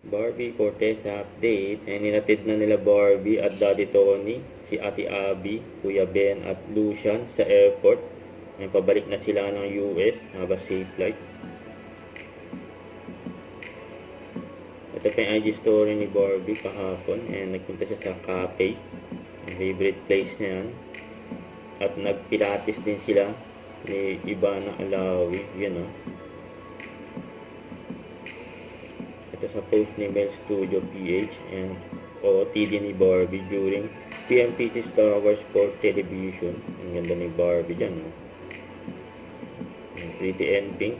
Barbie Fortesa update. Ninatid na nila Barbie at Daddy Tony, si Ate Abby, Kuya Ben at Lucian sa airport. Pabalik na sila ng US. Haba safe flight. Ito pa yung IG story ni Barbie kahapon. Nagpunta siya sa cafe. Ang favorite place niya yan. At nagpilates din sila ni Ivana Alawi. Yun o. Ito sa post ni Mel Studio PH and OOTD ni Barbie during PMPC Star Wars Sport Television. Ang ganda ni Barbie dyan. No? Pretty and pink.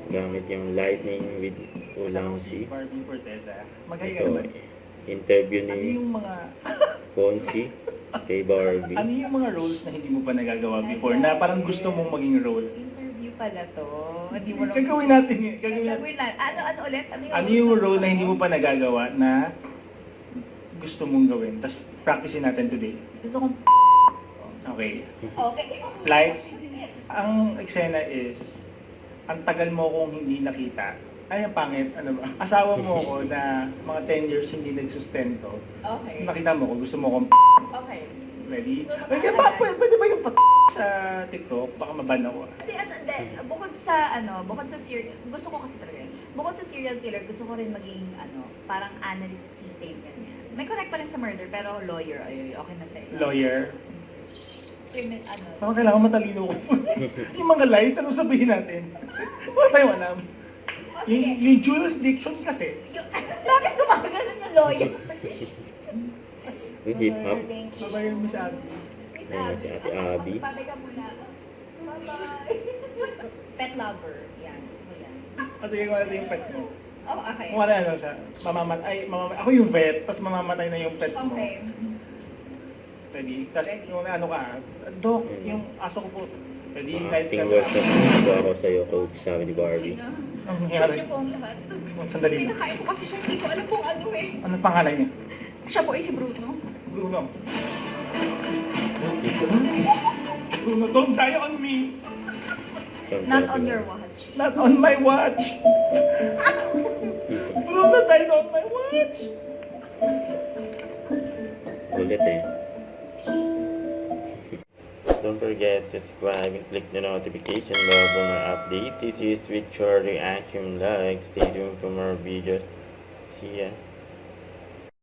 Gamit yung lightning with Ulamsi. Barbie Fortesa. Magkaya Ito, naman. interview Ano ni yung mga Fonzie kay Barbie. ano yung mga roles na hindi mo pa nagagawa before na parang gusto mong maging role? Interview pala to. Hindi mo Gagawin natin yun. Gagawin natin. Gagawin na. Ano ulit? Ano yung role na hindi mo pa nagagawa na gusto mong gawin? Tapos practicein natin today. Gusto kong Okay. okay. Like, ang eksena is, ang tagal mo kong hindi nakita. Ay, ang pangit. Ano ba? Asawa mo ako na mga 10 years hindi nagsustento. Okay. Nakita mo ko, gusto mo kong Okay. ready? Okay, pwede ba yung sa TikTok? Baka maban ako. Hindi, bukod sa serial, gusto ko kasi talaga. Bukod sa serial killer, gusto ko rin maging parang analyst key ganyan. May connect pa rin sa murder, pero lawyer, okay na sa'yo. Lawyer. Criminal, Baka kailangan matalino ko. Yung mga lights, ano sabihin natin? Wala tayong alam. Yung jurisdiction kasi. Bakit gumagano'n yung lawyer? Yung hip-hop. Babayan mo siya. Ayan, si Ate Abby. Pabay ka muna. Bye-bye. Pet lover. Yan. Yan. At sige ko natin yung pet mo. Oh, okay. Kung ano siya, ako yung vet, tapos mamamatay na yung pet mo. Okay. Ready? Tapos yung ano ka, Doc, yung aso ko po. Ready? Kahit Acting work na dito ako sa'yo, coach, sabi ni Barbie. Ang nangyari? Niyo po ang lahat. Sandali lang. Pinakain ko kasi siya, hindi ko alam kung ano eh. Anong pangalan niya? Siya po ay si Bruno. Bruno. Bruno, don't die on me. Not on your watch. Not on my watch. Bruno died on my watch. Ulit eh. Don't forget to subscribe and click the notification bell for more updates. This is with your reaction like. Stay tuned for more videos. See ya.